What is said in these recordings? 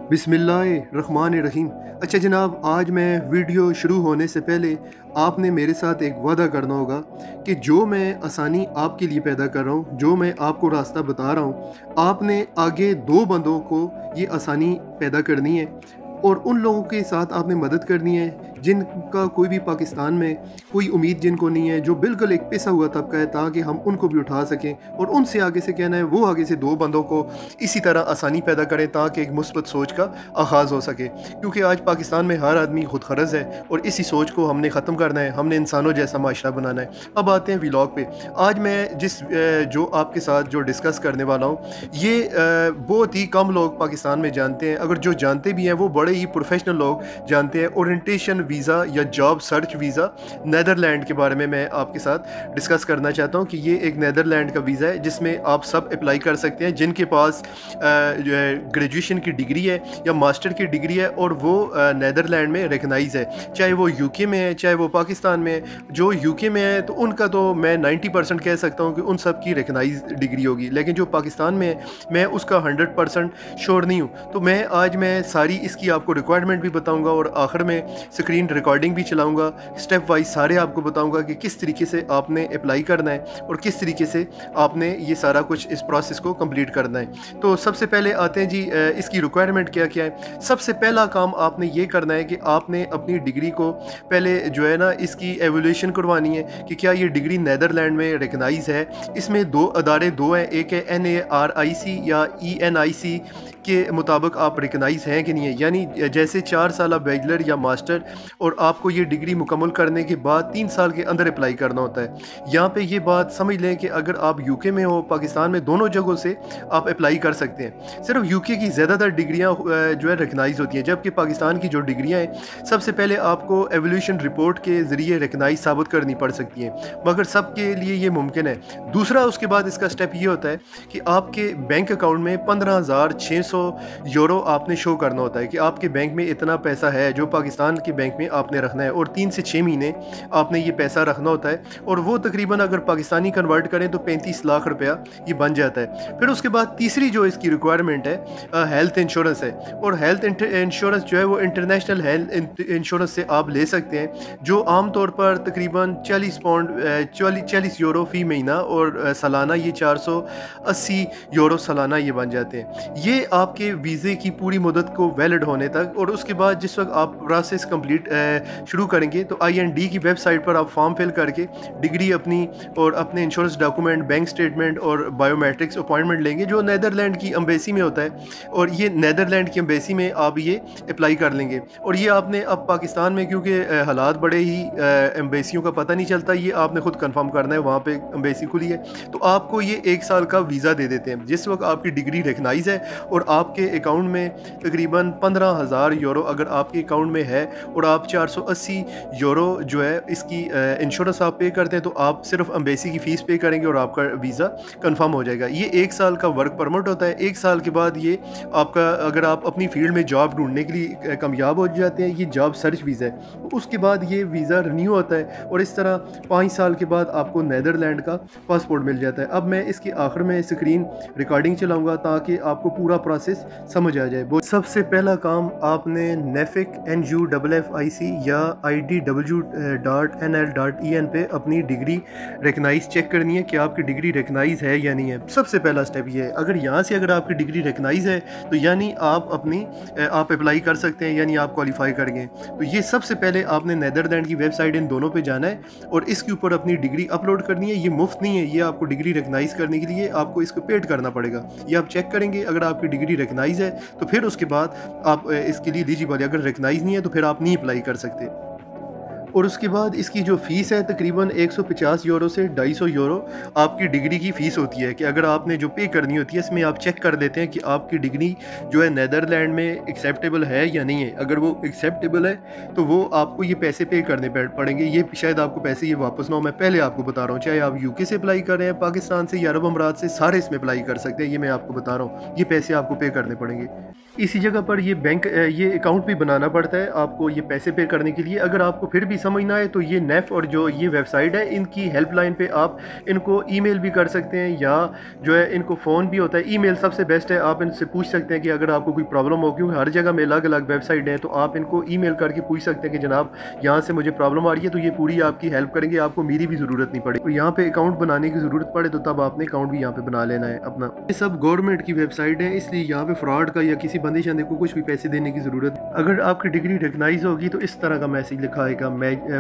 बिस्मिल्लाहिर्रहमानिर्रहीम। अच्छा जनाब, आज मैं वीडियो शुरू होने से पहले आपने मेरे साथ एक वादा करना होगा कि जो मैं आसानी आपके लिए पैदा कर रहा हूँ, जो मैं आपको रास्ता बता रहा हूँ, आपने आगे दो बंदों को ये आसानी पैदा करनी है और उन लोगों के साथ आपने मदद करनी है जिनका कोई भी पाकिस्तान में कोई उम्मीद जिनको नहीं है, जो बिल्कुल एक पिसा हुआ तबका है, ताकि हम उनको भी उठा सकें और उनसे आगे से कहना है वो आगे से दो बंदों को इसी तरह आसानी पैदा करें ताकि एक मुस्बत सोच का आगाज़ हो सके। क्योंकि आज पाकिस्तान में हर आदमी खुद गर्ज़ है और इसी सोच को हमने ख़त्म करना है, हमने इंसानों जैसा माशरा बनाना है। अब आते हैं व्लॉग पे। आज मैं जो आपके साथ जो डिस्कस करने वाला हूँ, ये बहुत ही कम लोग पाकिस्तान में जानते हैं। अगर जो जानते भी हैं वो बड़े ही प्रोफेशनल लोग जानते हैं। ओरिएंटेशन वीज़ा या जॉब सर्च वीज़ा नीदरलैंड के बारे में मैं आपके साथ डिस्कस करना चाहता हूँ कि ये एक नीदरलैंड का वीज़ा है जिसमें आप सब अप्लाई कर सकते हैं जिनके पास जो है ग्रेजुएशन की डिग्री है या मास्टर की डिग्री है और वो नीदरलैंड में रिकगनाइज़ है, चाहे वो यूके में है चाहे वो पाकिस्तान में है। जो यूके में है तो उनका तो मैं 90% कह सकता हूँ कि उन सब की रिकगनाइज डिग्री होगी, लेकिन जो पाकिस्तान में है मैं उसका 100% श्योर नहीं हूँ। तो मैं सारी इसकी आपको रिक्वायरमेंट भी बताऊँगा और आखिर में स्क्रीन रिकॉर्डिंग भी चलाऊँगा। स्टेप वाइज सारे आपको बताऊँगा कि किस तरीके से आपने अप्लाई करना है और किस तरीके से आपने ये सारा कुछ इस प्रोसेस को कंप्लीट करना है। तो सबसे पहले आते हैं जी, इसकी रिक्वायरमेंट क्या क्या है। सबसे पहला काम आपने ये करना है कि आपने अपनी डिग्री को पहले जो है ना इसकी एवोल्यूशन करवानी है कि क्या ये डिग्री नीदरलैंड में रिकगनाइज है। इसमें दो अदारे हैं, एक है NARIC या ENIC के मुताबिक आप रिकगनाइज हैं कि नहीं है। यानी जैसे 4 साल बैचलर या मास्टर और आपको ये डिग्री मुकम्मल करने के बाद 3 साल के अंदर अप्लाई करना होता है। यहाँ पे ये बात समझ लें कि अगर आप यूके में हो, पाकिस्तान में, दोनों जगहों से आप अप्लाई कर सकते हैं। सिर्फ यूके की ज़्यादातर डिग्रियाँ जो है रिकगनाइज होती हैं, जबकि पाकिस्तान की जो डिग्रियाँ हैं सबसे पहले आपको एवोल्यूशन रिपोर्ट के ज़रिए रिकगनाइज साबित करनी पड़ सकती हैं, मगर सबके लिए ये मुमकिन है। दूसरा उसके बाद इसका स्टेप ये होता है कि आपके बैंक अकाउंट में 15,600 यूरो आपने शो करना होता है कि आपके बैंक में इतना पैसा है जो पाकिस्तान के बैंक में आपने रखना है और 3 से 6 महीने आपने ये पैसा रखना होता है और वो तकरीबन अगर पाकिस्तानी कन्वर्ट करें तो 35 लाख रुपया ये बन जाता है। फिर उसके बाद तीसरी जो इसकी रिक्वायरमेंट है हेल्थ इंश्योरेंस है और हेल्थ इंश्योरेंस जो है वो इंटरनेशनल हेल्थ इंश्योरेंस से आप ले सकते हैं जो आमतौर पर तकरीबन 40 यूरो फ़ी महीना और सालाना ये 480 यूरो सालाना ये बन जाते हैं। ये आपके वीज़े की पूरी मुद्दत को वैलिड होने तक, और उसके बाद जिस वक्त आप प्रोसेस कंप्लीट शुरू करेंगे तो IND की वेबसाइट पर आप फॉर्म फिल करके डिग्री अपनी और अपने इंश्योरेंस डॉक्यूमेंट, बैंक स्टेटमेंट और बायोमेट्रिक्स अपॉइंटमेंट लेंगे जो नीदरलैंड की एम्बेसी में होता है और ये नीदरलैंड की एम्बेसी में आप ये अप्लाई कर लेंगे। और ये आपने अब पाकिस्तान में क्योंकि हालात बड़े ही एम्बेसियों का पता नहीं चलता, ये आपने खुद कंफर्म करना है, वहाँ पे एम्बेसी खुली है तो आपको ये 1 साल का वीज़ा दे देते हैं जिस वक्त आपकी डिग्री रिकगनाइज है और आपके अकाउंट में तकरीबन 15,000 यूरो अगर आपके अकाउंट में है और आप 480 यूरो जो है इसकी इंश्योरेंस आप पे करते हैं तो आप सिर्फ एम्बेसी की फ़ीस पे करेंगे और आपका वीज़ा कंफर्म हो जाएगा। ये 1 साल का वर्क परमिट होता है। 1 साल के बाद ये आपका, अगर आप अपनी फील्ड में जॉब ढूंढने के लिए कामयाब हो जाते हैं, ये जॉब सर्च वीज़ा है, तो उसके बाद ये वीज़ा रिन्यू होता है और इस तरह 5 साल के बाद आपको नीदरलैंड का पासपोर्ट मिल जाता है। अब मैं इसके आखिर में स्क्रीन रिकॉर्डिंग चलाऊँगा ताकि आपको पूरा प्रोसेस समझ आ जाए। सबसे पहला काम आपने नेफिक NUFFIC या IDW.NL.EN पे अपनी डिग्री रिकगनाइज चेक करनी है कि आपकी डिग्री रिकगनाइज है या नहीं है। सबसे पहला स्टेप ये है। अगर यहाँ से अगर आपकी डिग्री रिकगनाइज है तो यानी आप अप्लाई कर सकते हैं, यानी आप क्वालिफाई करेंगे। तो ये सबसे पहले आपने नीदरलैंड की वेबसाइट इन दोनों पे जाना है और इसके ऊपर अपनी डिग्री अपलोड करनी है। ये मुफ्त नहीं है, ये आपको डिग्री रिकगनाइज करने के लिए आपको इसको पेड करना पड़ेगा। ये आप चेक करेंगे, अगर आपकी डिग्री रिकगनाइज है तो फिर उसके बाद आप इसके लिए एलिजिबल है। अगर रिकगनाइज नहीं है तो फिर आप नहीं अप्लाई कर सकते। और उसके बाद इसकी जो फ़ीस है तकरीबन 150 यूरो से 250 यूरो आपकी डिग्री की फ़ीस होती है कि अगर आपने जो पे करनी होती है इसमें आप चेक कर लेते हैं कि आपकी डिग्री जो है नीदरलैंड में एक्सेप्टेबल है या नहीं है। अगर वो एक्सेप्टेबल है तो वो आपको ये पैसे पे करने पड़ेंगे। ये शायद आपको पैसे ये वापस ना हो, मैं पहले आपको बता रहा हूँ। चाहे आप यूके से अप्लाई कर रहे हैं, पाकिस्तान से या अरब अमारात से, सारे इसमें अप्लाई कर सकते हैं। ये मैं आपको बता रहा हूँ, ये पैसे आपको पे करने पड़ेंगे। इसी जगह पर ये अकाउंट भी बनाना पड़ता है आपको ये पैसे पे करने के लिए। अगर आपको फिर भी समझ ना आए तो ये नेफ और जो ये वेबसाइट है इनकी हेल्पलाइन पे आप इनको ईमेल भी कर सकते हैं, या जो है इनको फ़ोन भी होता है। ईमेल सबसे बेस्ट है, आप इनसे पूछ सकते हैं कि अगर आपको कोई प्रॉब्लम हो, क्योंकि हर जगह में अलग अलग वेबसाइट है, तो आप इनको ईमेल करके पूछ सकते हैं कि जनाब यहाँ से मुझे प्रॉब्लम आ रही है, तो ये पूरी आपकी हेल्प करेंगे, आपको मेरी भी ज़रूरत नहीं पड़े। तो यहाँ पे अकाउंट बनाने की ज़रूरत पड़े तो तब आपने अकाउंट भी यहाँ पे बना लेना है अपना। ये सब गवर्नमेंट की वेबसाइट है, इसलिए यहाँ पे फ्रॉड का या किसी बंदे शंदे को कुछ भी पैसे देने की ज़रूरत। अगर आपकी डिग्री रिकगनाइज होगी तो इस तरह का मैसेज लिखा आएगा,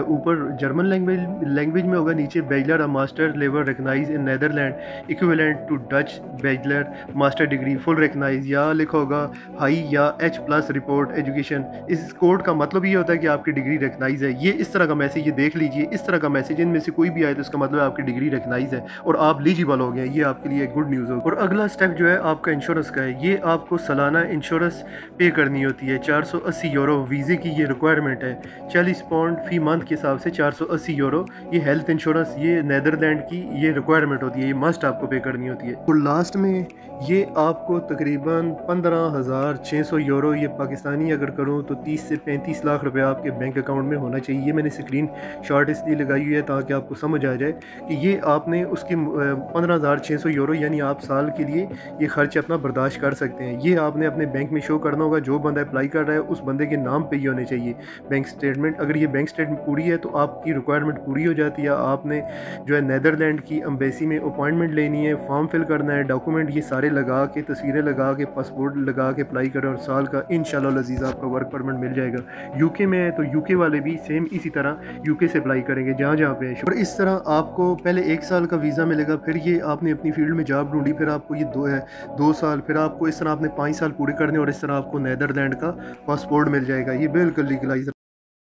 ऊपर जर्मन लैंग्वेज में होगा, नीचे बैचलर और master level recognise in Netherland equivalent to Dutch bachelor master degree full recognise, या लिखा होगा हाई या H+ रिपोर्ट एजुकेशन। इस कोड का मतलब ये होता है कि आपकी डिग्री रिकगनाइज है। ये इस तरह का मैसेज, ये देख लीजिए, इस तरह का मैसेज इनमें से कोई भी आए तो इसका मतलब आपकी डिग्री रिकगनाइज है और आप एलिजिबल हो गए। ये आपके लिए गुड न्यूज़ हो। और अगला स्टेप जो है आपका इंश्योरेंस का है। ये आपको सालाना इंश्योरेंस पे करनी होती है, 480 यूरो वीज़े की ये रिक्वायरमेंट है, 40 पाउंड फी मंथ के हिसाब से 480 यूरो। ये हेल्थ इंश्योरेंस ये नेदरलैंड की ये रिक्वायरमेंट होती है, ये मस्ट आपको पे करनी होती है। और लास्ट में ये आपको तकरीबन 15,600 यूरो, ये पाकिस्तानी अगर करूँ तो 30 से 35 लाख रुपए आपके बैंक अकाउंट में होना चाहिए। ये मैंने स्क्रीन शॉट इसलिए लगाई हुई है ताकि आपको समझ आ जाए कि ये आपने उसकी 15,600 यूरो यानी आप साल के लिए ये खर्च अपना बर्दाश्त कर सकते हैं। ये आपने अपने बैंक में शो करना होगा, जो बंदा अप्लाई कर रहा है उस बंदे के नाम पे ही होने चाहिए बैंक स्टेटमेंट। अगर ये बैंक स्टेटमेंट पूरी है तो आपकी रिक्वायरमेंट पूरी हो जाती है। आपने जो है नेदरलैंड की एम्बेसी में अपॉइंटमेंट लेनी है, फॉर्म फिल करना है, डॉक्यूमेंट ये सारे लगा के, तस्वीरें लगा के, पासपोर्ट लगा के अप्लाई करें और साल का इंशाल्लाह लजीज आपका वर्क परमिट मिल जाएगा। यूके में है तो यूके वाले भी सेम इसी तरह यूके से अप्लाई करेंगे जहाँ जहाँ पे है। और इस तरह आपको पहले 1 साल का वीज़ा मिलेगा, फिर ये आपने अपनी फील्ड में जॉब ढूंढी, फिर आपको ये 2 साल, फिर आपको इस तरह आपने 5 साल पूरे करने और इस तरह आपको नेदरलैंड का पासपोर्ट मिल जाएगा। ये बिल्कुल लीगलाइज